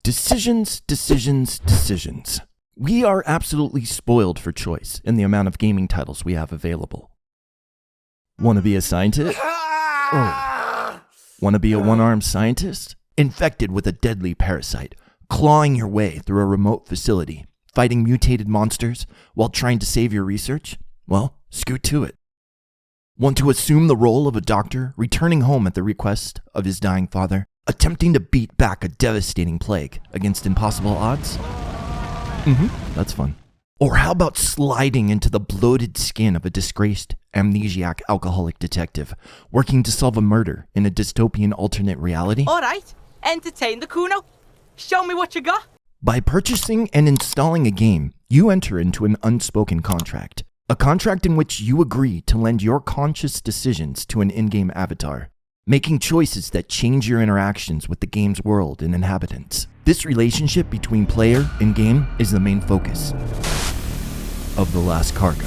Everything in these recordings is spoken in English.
Decisions, decisions, decisions. We are absolutely spoiled for choice in the amount of gaming titles we have available. Want to be a scientist? Oh. Want to be a one-armed scientist? Infected with a deadly parasite, clawing your way through a remote facility, fighting mutated monsters while trying to save your research? Well, scoot to it. Want to assume the role of a doctor, returning home at the request of his dying father, attempting to beat back a devastating plague against impossible odds? That's fun. Or how about sliding into the bloated skin of a disgraced, amnesiac alcoholic detective, working to solve a murder in a dystopian alternate reality? Alright, entertain the Kuno. Show me what you got. By purchasing and installing a game, you enter into an unspoken contract. A contract in which you agree to lend your conscious decisions to an in-game avatar, making choices that change your interactions with the game's world and inhabitants. This relationship between player and game is the main focus of The Last Cargo.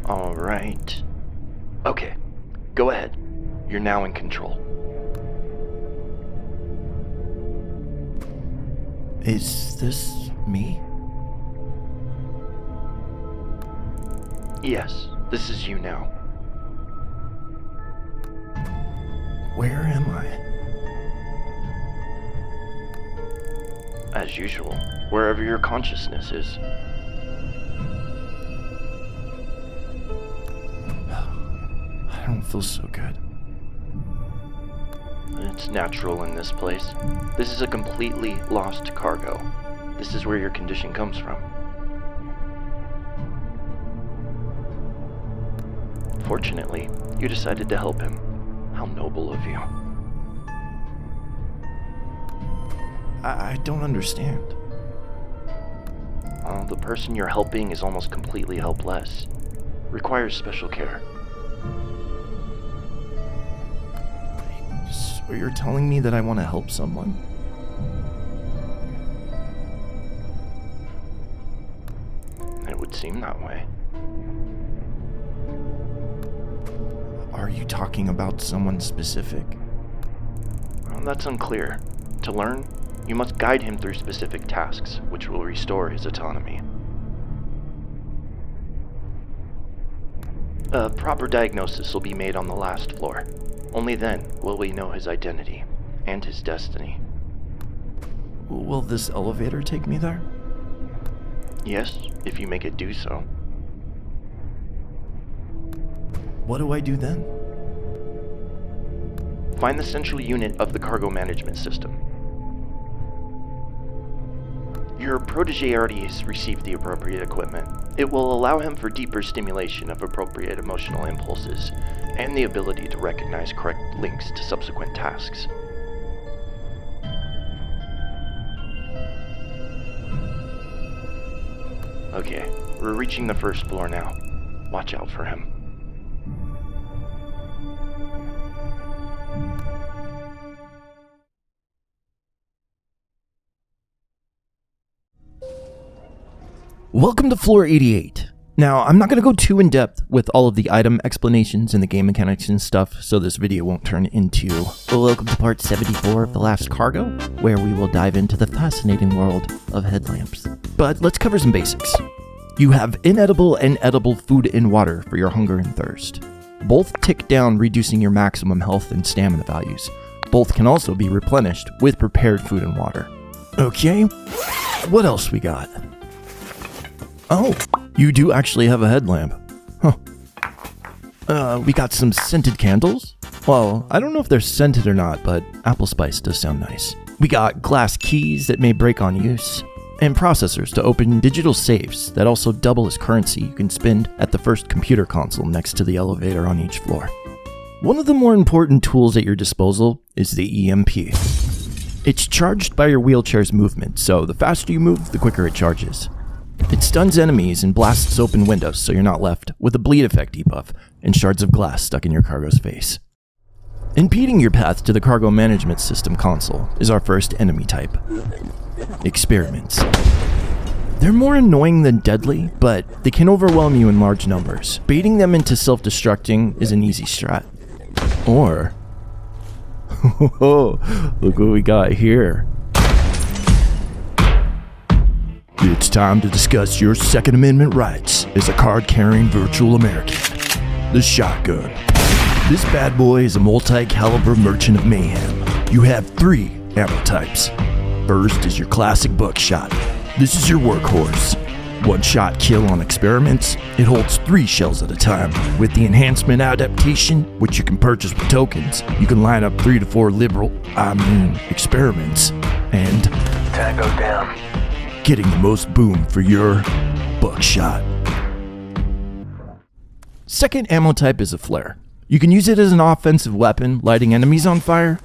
All right. Okay, go ahead. You're now in control. Is this me? Yes, this is you now. Where am I? As usual, wherever your consciousness is. I don't feel so good. It's natural in this place. This is a completely lost cargo. This is where your condition comes from. Fortunately, you decided to help him. How noble of you. I don't understand. The person you're helping is almost completely helpless. Requires special care. So you're telling me that I want to help someone? It would seem that way. Are you talking about someone specific? Well, that's unclear. To learn, you must guide him through specific tasks, which will restore his autonomy. A proper diagnosis will be made on the last floor. Only then will we know his identity and his destiny. Will this elevator take me there? Yes, if you make it do so. What do I do then? Find the central unit of the cargo management system. Your protege already has received the appropriate equipment. It will allow him for deeper stimulation of appropriate emotional impulses and the ability to recognize correct links to subsequent tasks. Okay, we're reaching the first floor now. Watch out for him. Welcome to floor 88. Now, I'm not going to go too in-depth with all of the item explanations and the game mechanics and stuff, so this video won't turn into welcome to part 74 of The Last Cargo, where we will dive into the fascinating world of headlamps. But let's cover some basics. You have inedible and edible food and water for your hunger and thirst. Both tick down, reducing your maximum health and stamina values. Both can also be replenished with prepared food and water. Okay, what else we got? Oh, you do actually have a headlamp. Huh. We got some scented candles. Well, I don't know if they're scented or not, but apple spice does sound nice. We got glass keys that may break on use, and processors to open digital safes that also double as currency you can spend at the first computer console next to the elevator on each floor. One of the more important tools at your disposal is the EMP. It's charged by your wheelchair's movement, so the faster you move, the quicker it charges. It stuns enemies and blasts open windows so you're not left with a bleed effect debuff and shards of glass stuck in your cargo's face. Impeding your path to the cargo management system console is our first enemy type. Experiments. They're more annoying than deadly, but they can overwhelm you in large numbers. Baiting them into self-destructing is an easy strat. Or... look what we got here. It's time to discuss your Second Amendment rights as a card-carrying virtual American. The shotgun. This bad boy is a multi-caliber merchant of mayhem. You have 3 ammo types. First is your classic buckshot. This is your workhorse. One-shot kill on experiments. It holds 3 shells at a time. With the enhancement adaptation, which you can purchase with tokens, you can line up 3 to 4 experiments. And Tango down. Getting the most boom for your buckshot. Second ammo type is a flare. You can use it as an offensive weapon, lighting enemies on fire,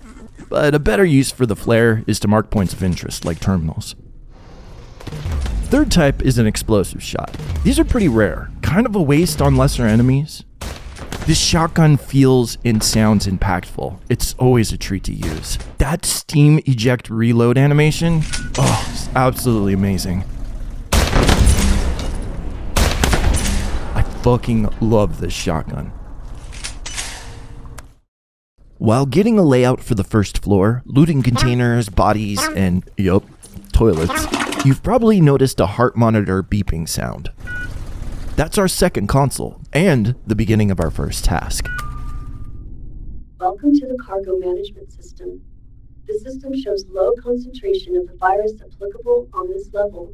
but a better use for the flare is to mark points of interest, like terminals. Third type is an explosive shot. These are pretty rare, kind of a waste on lesser enemies. This shotgun feels and sounds impactful. It's always a treat to use. That steam eject reload animation, it's absolutely amazing. I fucking love this shotgun. While getting a layout for the first floor, looting containers, bodies, and, toilets, you've probably noticed a heart monitor beeping sound. That's our second console, and the beginning of our first task. Welcome to the cargo management system. The system shows low concentration of the virus applicable on this level.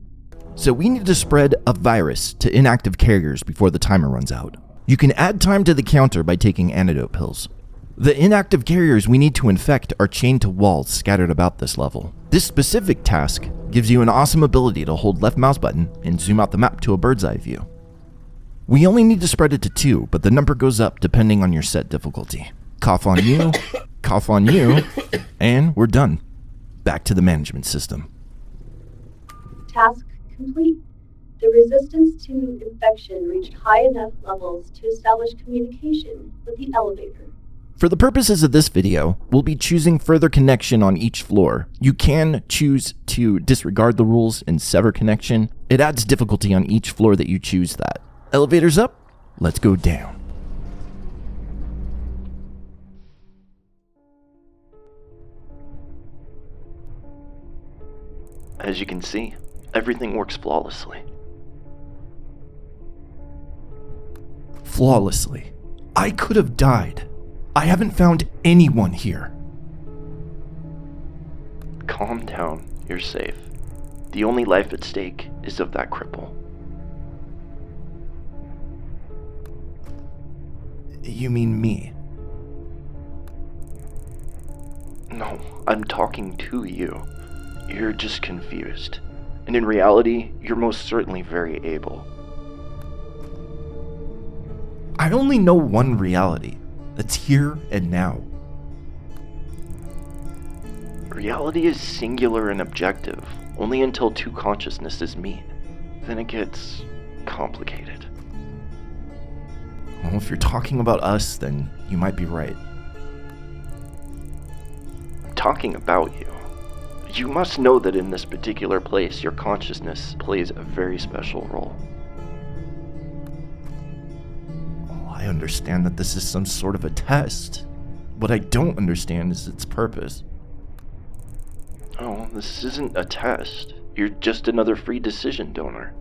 So we need to spread a virus to inactive carriers before the timer runs out. You can add time to the counter by taking antidote pills. The inactive carriers we need to infect are chained to walls scattered about this level. This specific task gives you an awesome ability to hold left mouse button and zoom out the map to a bird's eye view. We only need to spread it to 2, but the number goes up depending on your set difficulty. Cough on you, cough on you, and we're done. Back to the management system. Task complete. The resistance to infection reached high enough levels to establish communication with the elevator. For the purposes of this video, we'll be choosing further connection on each floor. You can choose to disregard the rules and sever connection. It adds difficulty on each floor that you choose that. Elevators up, let's go down. As you can see, everything works flawlessly. Flawlessly. I could have died. I haven't found anyone here. Calm down, you're safe. The only life at stake is of that cripple. You mean me? No, I'm talking to you. You're just confused. And in reality, you're most certainly very able. I only know one reality. That's here and now. Reality is singular and objective, only until 2 consciousnesses meet. Then it gets complicated. Well, if you're talking about us, then you might be right. I'm talking about you. You must know that in this particular place, your consciousness plays a very special role. I understand that this is some sort of a test. What I don't understand is its purpose. Oh, this isn't a test. You're just another free decision donor.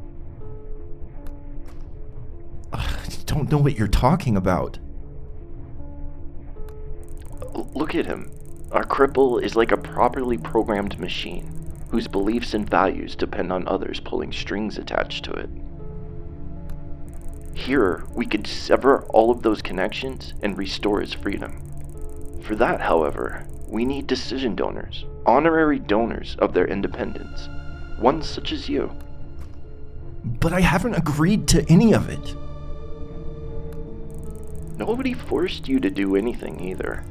I don't know what you're talking about. Look at him. Our cripple is like a properly programmed machine, whose beliefs and values depend on others pulling strings attached to it. Here, we could sever all of those connections and restore his freedom. For that, however, we need decision donors, honorary donors of their independence, ones such as you. But I haven't agreed to any of it. Nobody forced you to do anything either.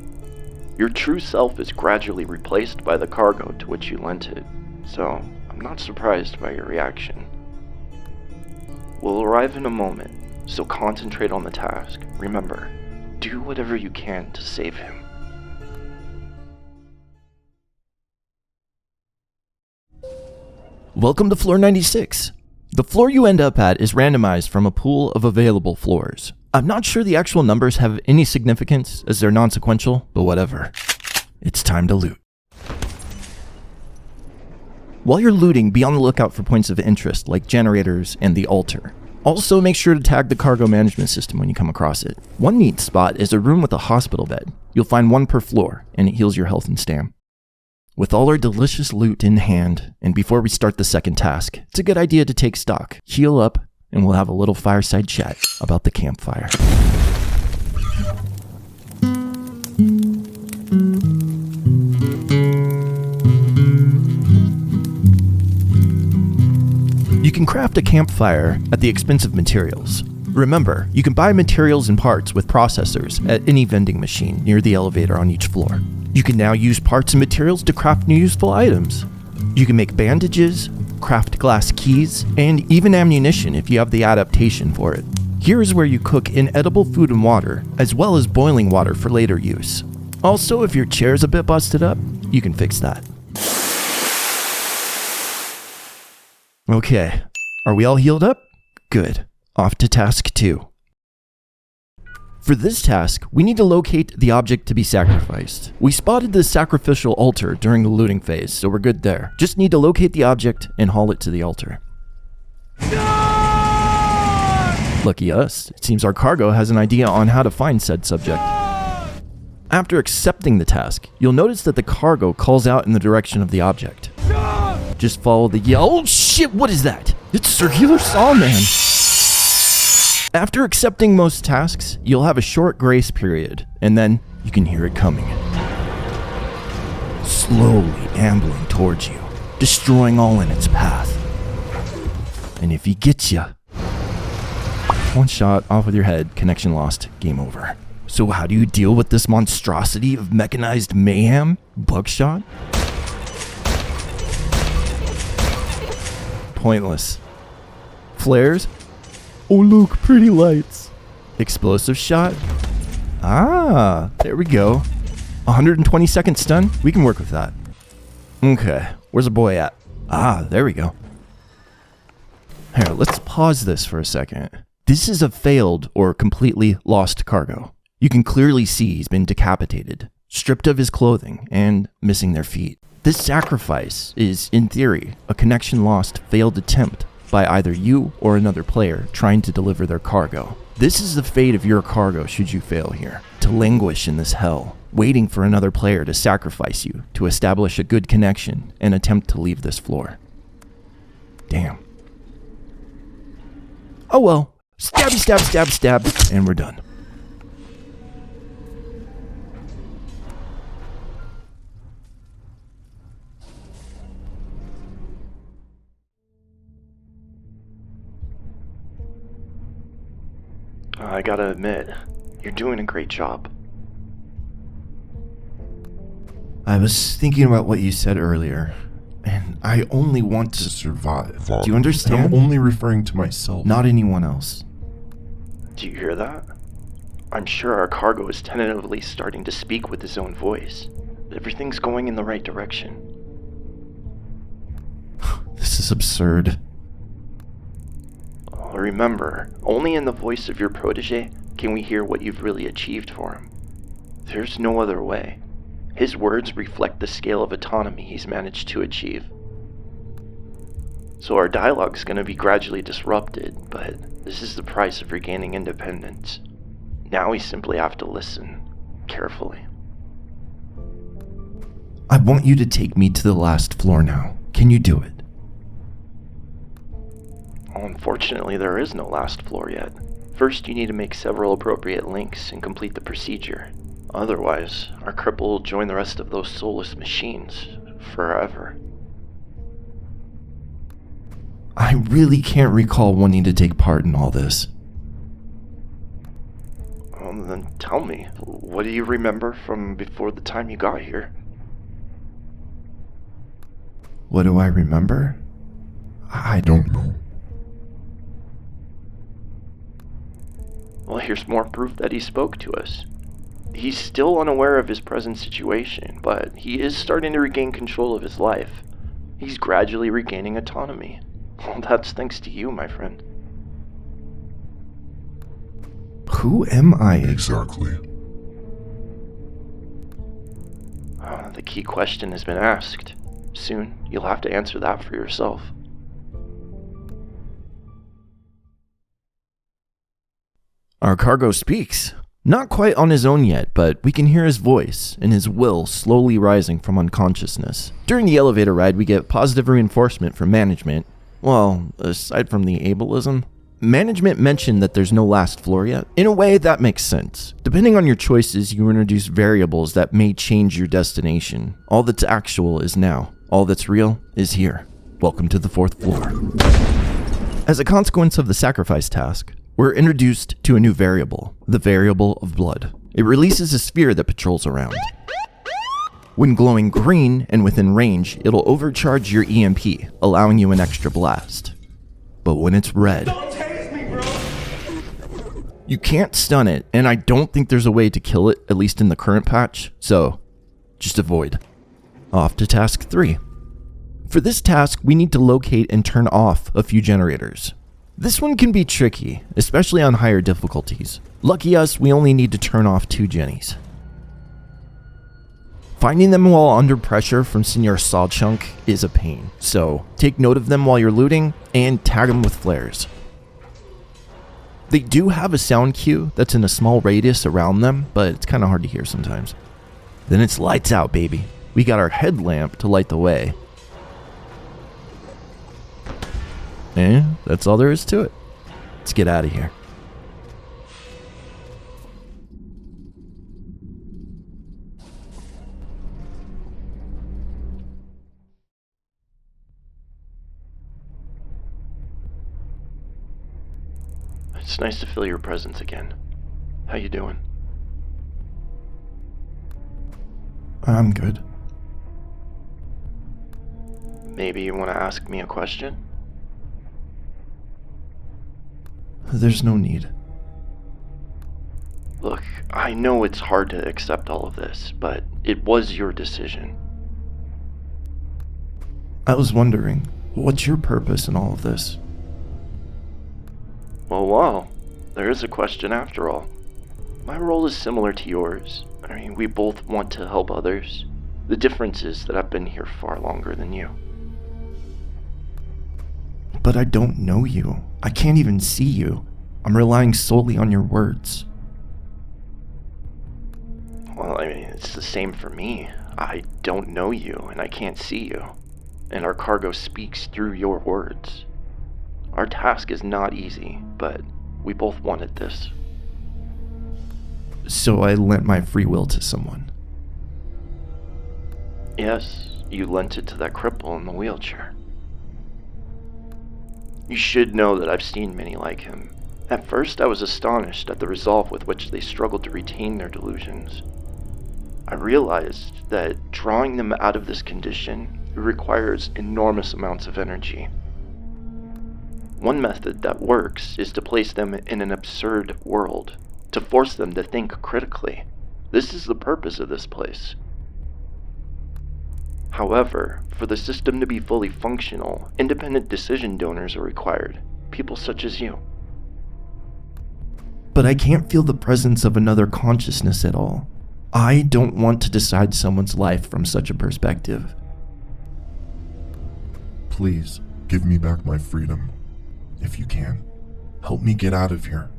Your true self is gradually replaced by the cargo to which you lent it, so I'm not surprised by your reaction. We'll arrive in a moment. So concentrate on the task. Remember, do whatever you can to save him. Welcome to floor 96. The floor you end up at is randomized from a pool of available floors. I'm not sure the actual numbers have any significance as they're non-sequential, but whatever. It's time to loot. While you're looting, be on the lookout for points of interest like generators and the altar. Also, make sure to tag the cargo management system when you come across it. One neat spot is a room with a hospital bed. You'll find one per floor, and it heals your health and stam. With all our delicious loot in hand, and before we start the second task, it's a good idea to take stock, heal up, and we'll have a little fireside chat about the campfire. You can craft a campfire at the expense of materials. Remember, you can buy materials and parts with processors at any vending machine near the elevator on each floor. You can now use parts and materials to craft new useful items. You can make bandages, craft glass keys, and even ammunition if you have the adaptation for it. Here is where you cook inedible food and water, as well as boiling water for later use. Also, if your chair's a bit busted up, you can fix that. Okay, are we all healed up? Good. Off to task 2. For this task, we need to locate the object to be sacrificed. We spotted the sacrificial altar during the looting phase, so we're good there. Just need to locate the object and haul it to the altar. Lucky us, it seems our cargo has an idea on how to find said subject. After accepting the task, you'll notice that the cargo calls out in the direction of the object. Just follow the yell. Oh shit, what is that? It's Circular Sawman! After accepting most tasks, you'll have a short grace period, and then you can hear it coming. Slowly ambling towards you, destroying all in its path. And if he gets ya, one shot off with your head, connection lost, game over. So how do you deal with this monstrosity of mechanized mayhem? Buckshot? Pointless. Flares? Oh look, pretty lights. Explosive shot? Ah, there we go. 120-second stun? We can work with that. Okay, where's the boy at? Ah, there we go. Here, let's pause this for a second. This is a failed or completely lost cargo. You can clearly see he's been decapitated, stripped of his clothing, and missing their feet. This sacrifice is, in theory, a connection lost failed attempt by either you or another player trying to deliver their cargo. This is the fate of your cargo should you fail here, to languish in this hell, waiting for another player to sacrifice you to establish a good connection and attempt to leave this floor. Damn. Oh well, stabby stab stab stab, and we're done. I gotta admit, you're doing a great job. I was thinking about what you said earlier, and I only want to survive. Do you understand? I'm only referring to myself. Not anyone else. Do you hear that? I'm sure our cargo is tentatively starting to speak with his own voice. Everything's going in the right direction. This is absurd. Remember, only in the voice of your protege can we hear what you've really achieved for him. There's no other way. His words reflect the scale of autonomy he's managed to achieve. So our dialogue's gonna be gradually disrupted, but this is the price of regaining independence. Now we simply have to listen carefully. I want you to take me to the last floor now. Can you do it? Unfortunately, there is no last floor yet. First, you need to make several appropriate links and complete the procedure. Otherwise, our cripple will join the rest of those soulless machines forever. I really can't recall wanting to take part in all this. Then tell me, what do you remember from before the time you got here? What do I remember? I don't know. Well, here's more proof that he spoke to us. He's still unaware of his present situation, but he is starting to regain control of his life. He's gradually regaining autonomy. Well, that's thanks to you, my friend. Who am I? Exactly. The key question has been asked. Soon, you'll have to answer that for yourself. Our cargo speaks. Not quite on his own yet, but we can hear his voice and his will slowly rising from unconsciousness. During the elevator ride, we get positive reinforcement from management. Well, aside from the ableism. Management mentioned that there's no last floor yet. In a way, that makes sense. Depending on your choices, you introduce variables that may change your destination. All that's actual is now. All that's real is here. Welcome to the 4th floor. As a consequence of the sacrifice task, we're introduced to a new variable, the variable of blood. It releases a sphere that patrols around. When glowing green and within range, it'll overcharge your EMP, allowing you an extra blast. But when it's red, you can't stun it, and I don't think there's a way to kill it, at least in the current patch, so just avoid. Off to task 3. For this task, we need to locate and turn off a few generators. This one can be tricky, especially on higher difficulties. Lucky us, we only need to turn off 2 jennies. Finding them while under pressure from Senor Sawchunk is a pain, so take note of them while you're looting and tag them with flares. They do have a sound cue that's in a small radius around them, but it's kind of hard to hear sometimes. Then it's lights out, baby. We got our headlamp to light the way. And that's all there is to it. Let's get out of here. It's nice to feel your presence again. How you doing? I'm good. Maybe you want to ask me a question? There's no need. Look, I know it's hard to accept all of this, but it was your decision. I was wondering, what's your purpose in all of this? Well, there is a question after all. My role is similar to yours. I mean, we both want to help others. The difference is that I've been here far longer than you. But I don't know you. I can't even see you. I'm relying solely on your words. Well, I mean, it's the same for me. I don't know you, and I can't see you. And our cargo speaks through your words. Our task is not easy, but we both wanted this. So I lent my free will to someone. Yes, you lent it to that cripple in the wheelchair. You should know that I've seen many like him. At first, I was astonished at the resolve with which they struggled to retain their delusions. I realized that drawing them out of this condition requires enormous amounts of energy. One method that works is to place them in an absurd world, to force them to think critically. This is the purpose of this place. However, for the system to be fully functional, independent decision donors are required, people such as you. But I can't feel the presence of another consciousness at all. I don't want to decide someone's life from such a perspective. Please, give me back my freedom. If you can, help me get out of here.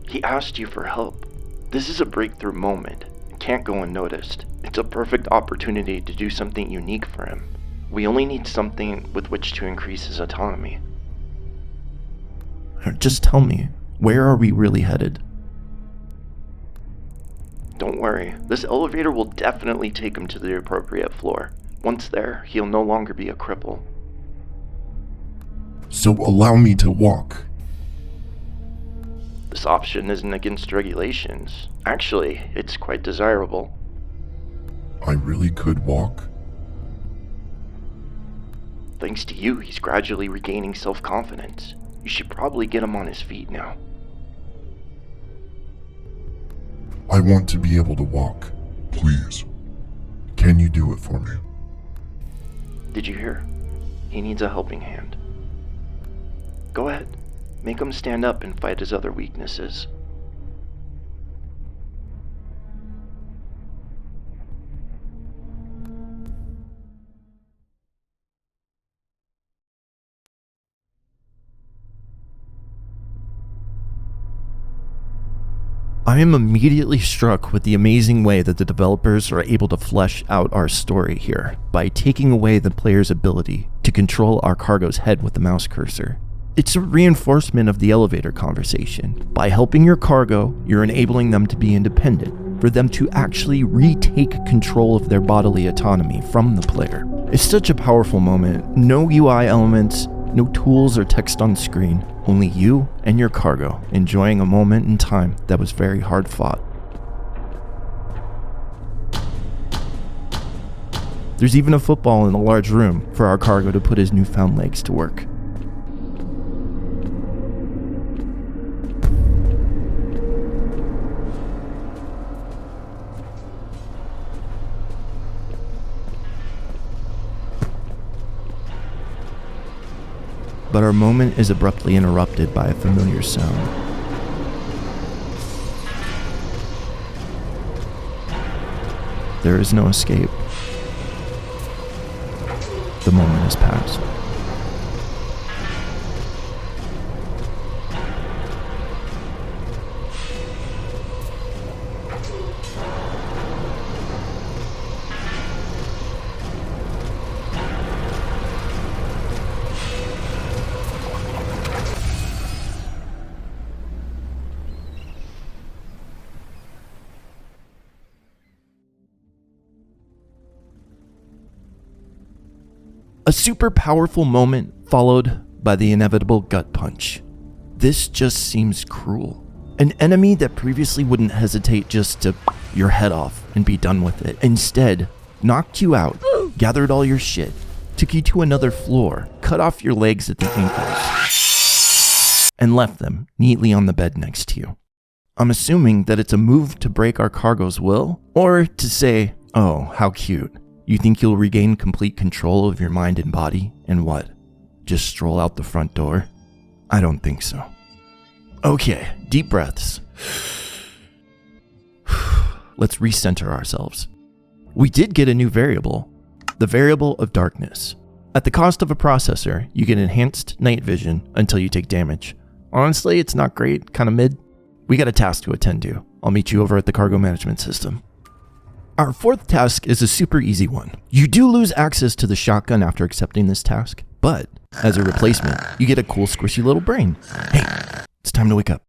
He asked you for help. This is a breakthrough moment. It can't go unnoticed. It's a perfect opportunity to do something unique for him. We only need something with which to increase his autonomy. Just tell me, where are we really headed? Don't worry, this elevator will definitely take him to the appropriate floor. Once there, he'll no longer be a cripple. So allow me to walk. This option isn't against regulations. Actually, it's quite desirable. I really could walk. Thanks to you, he's gradually regaining self-confidence. You should probably get him on his feet now. I want to be able to walk. Please, can you do it for me? Did you hear? He needs a helping hand. Go ahead. Make him stand up and fight his other weaknesses. I am immediately struck with the amazing way that the developers are able to flesh out our story here by taking away the player's ability to control our cargo's head with the mouse cursor. It's a reinforcement of the elevator conversation. By helping your cargo, you're enabling them to be independent, for them to actually retake control of their bodily autonomy from the player. It's such a powerful moment. No UI elements, no tools or text on screen, only you and your cargo enjoying a moment in time that was very hard fought. There's even a football in a large room for our cargo to put his newfound legs to work. But our moment is abruptly interrupted by a familiar sound. There is no escape. The moment has passed. A super powerful moment followed by the inevitable gut punch. This just seems cruel. An enemy that previously wouldn't hesitate just to your head off and be done with it, instead knocked you out, gathered all your shit, took you to another floor, cut off your legs at the ankles, and left them neatly on the bed next to you. I'm assuming that it's a move to break our cargo's will, or to say, oh, how cute. You think you'll regain complete control of your mind and body, and what? Just stroll out the front door? I don't think so. Okay, deep breaths. Let's recenter ourselves. We did get a new variable, the variable of darkness. At the cost of a processor, you get enhanced night vision until you take damage. Honestly, it's not great, kind of mid. We got a task to attend to. I'll meet you over at the cargo management system. Our fourth task is a super easy one. You do lose access to the shotgun after accepting this task, but as a replacement, you get a cool squishy little brain. Hey, it's time to wake up.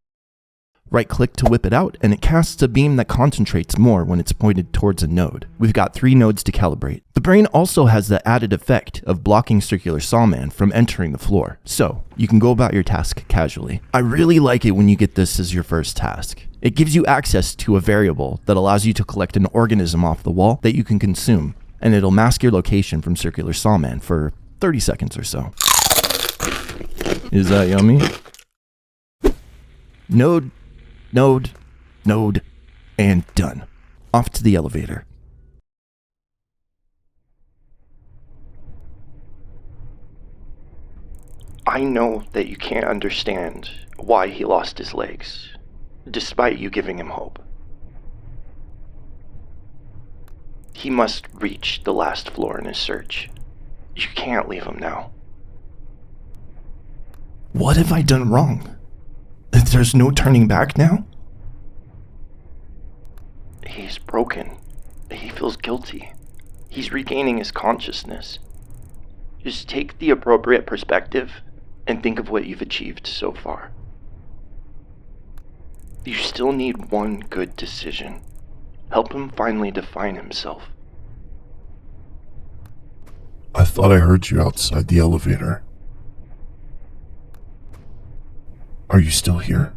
Right click to whip it out, and it casts a beam that concentrates more when it's pointed towards a node. We've got 3 nodes to calibrate. The brain also has the added effect of blocking circular sawman from entering the floor, so you can go about your task casually. I really like it when you get this as your first task. It gives you access to a variable that allows you to collect an organism off the wall that you can consume, and it'll mask your location from circular sawman for 30 seconds or so. Is that yummy? Node, and done. Off to the elevator. I know that you can't understand why he lost his legs, despite you giving him hope. He must reach the last floor in his search. You can't leave him now. What have I done wrong? There's no turning back now? He's broken. He feels guilty. He's regaining his consciousness. Just take the appropriate perspective and think of what you've achieved so far. You still need one good decision. Help him finally define himself. I thought I heard you outside the elevator. Are you still here?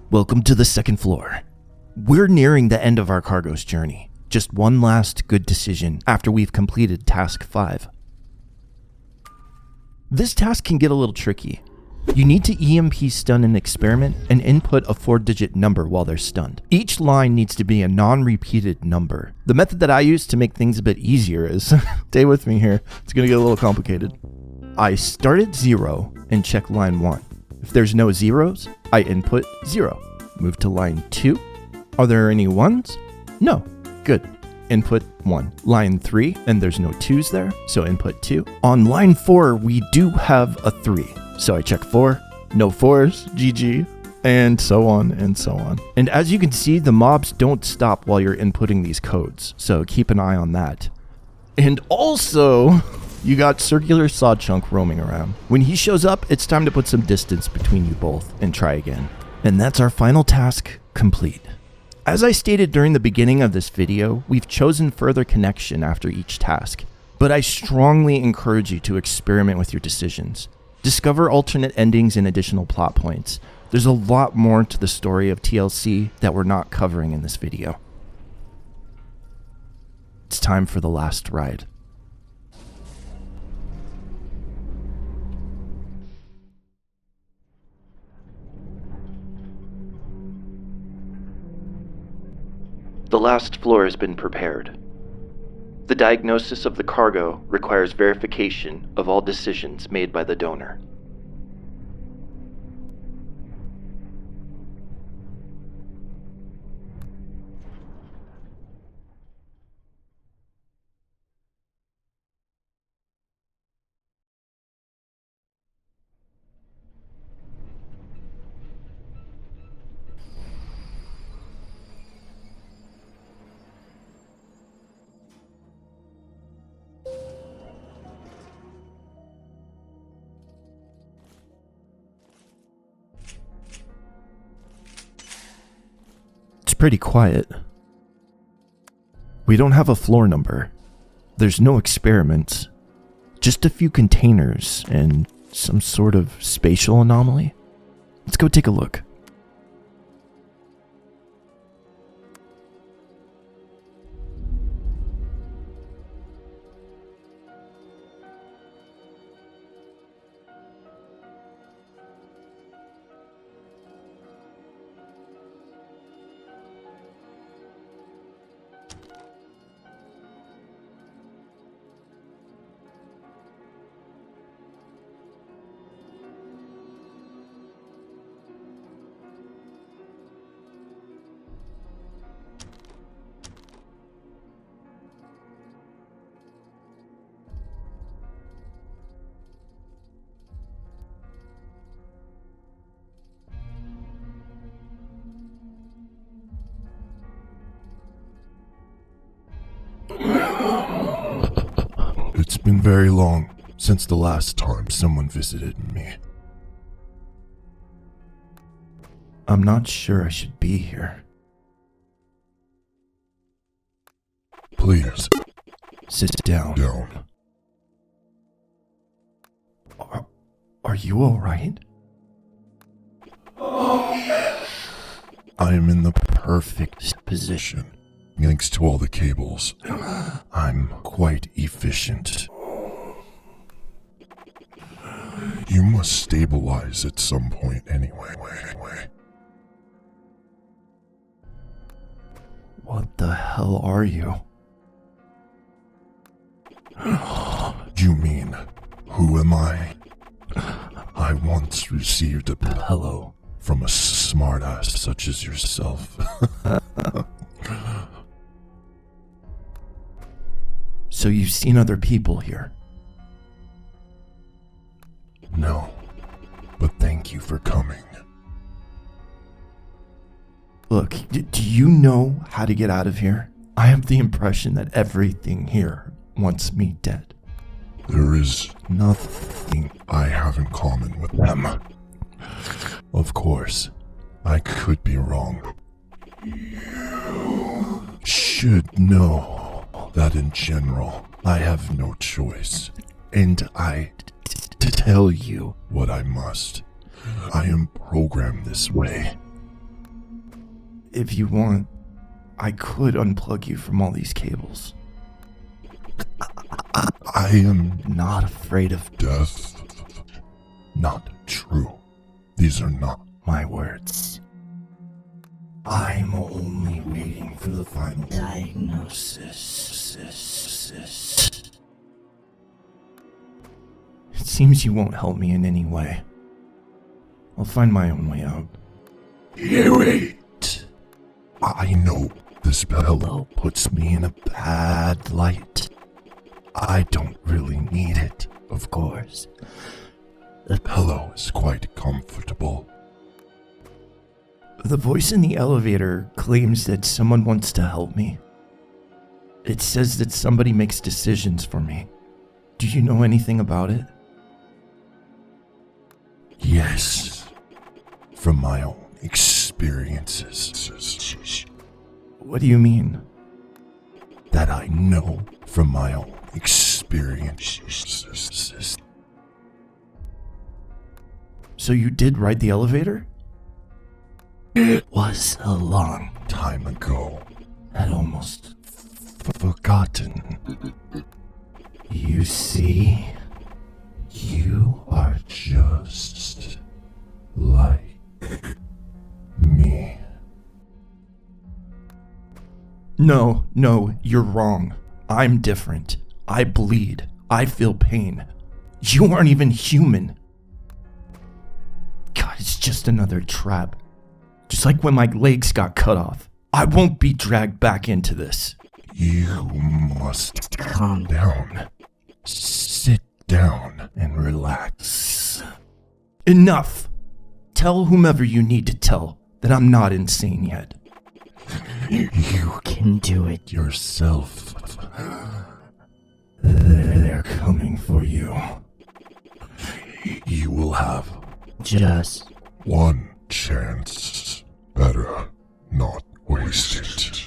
Welcome to the second floor. We're nearing the end of our cargo's journey. just one last good decision after we've completed task 5. This task can get a little tricky. You need to EMP stun an experiment and input a 4-digit number while they're stunned. Each line needs to be a non-repeated number. The method that I use to make things a bit easier is, stay with me here, it's gonna get a little complicated. I start at 0 and check line 1. If there's no zeros, I input 0. Move to line 2. Are there any 1s? No. Good. Input 1. Line 3, and there's no 2s there, so input 2. On line 4, we do have a 3. So I check 4, no 4s, GG, and so on and so on. And as you can see, the mobs don't stop while you're inputting these codes, so keep an eye on that. And also, you got Circular Sawchunk roaming around. When he shows up, it's time to put some distance between you both and try again. And that's our final task complete. As I stated during the beginning of this video, we've chosen further connection after each task, but I strongly encourage you to experiment with your decisions. Discover alternate endings and additional plot points. There's a lot more to the story of TLC that we're not covering in this video. It's time for the last ride. The last floor has been prepared. The diagnosis of the cargo requires verification of all decisions made by the donor. Pretty quiet. We don't have a floor number. There's no experiments. Just a few containers and some sort of spatial anomaly. Let's go take a look. It's been very long since the last time someone visited me. I'm not sure I should be here. Please, Sit down. down. Are you alright? I am in the perfect position. Thanks to all the cables. I'm quite efficient. You must stabilize at some point anyway. What the hell are you? You mean, who am I? I once received a pillow from a smartass such as yourself. So you've seen other people here? No, but thank you for coming. Look, do you know how to get out of here? I have the impression that everything here wants me dead. There is nothing I have in common with them. Of course, I could be wrong. You should know that in general, I have no choice, and I tell you what I must. I am programmed this way. If you want, I could unplug you from all these cables. I am Not afraid of death. Not true. These are not. my words. I'm only waiting for the final diagnosis. It seems you won't help me in any way. I'll find my own way out. Wait. I know this pillow puts me in a bad light. I don't really need it, of course. The pillow is quite comfortable. The voice in the elevator claims that someone wants to help me. It says that somebody makes decisions for me. Do you know anything about it? Yes. From my own experiences. What do you mean? That I know from my own experiences. So you did ride the elevator? It was a long Time ago. had almost Forgotten. You see? You are just like me. No, you're wrong. I'm different. I bleed. I feel pain. You aren't even human. God, it's just another trap. Just like when my legs got cut off. I won't be dragged back into this. You must calm down. Sit down and relax. Enough! Tell whomever you need to tell that I'm not insane yet. You Can do it. yourself. They're coming for you. You will have Just one chance. Better not waste it.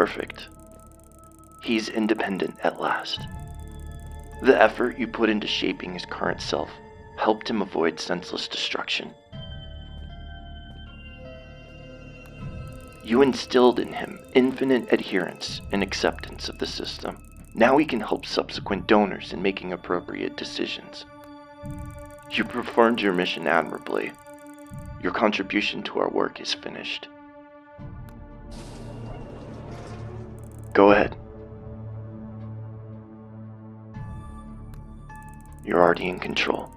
perfect. He's independent at last. The effort you put into shaping his current self helped him avoid senseless destruction. You instilled in him infinite adherence and acceptance of the system. Now he can help subsequent donors in making appropriate decisions. You performed your mission admirably. Your contribution to our work is finished. Go ahead. You're already in control.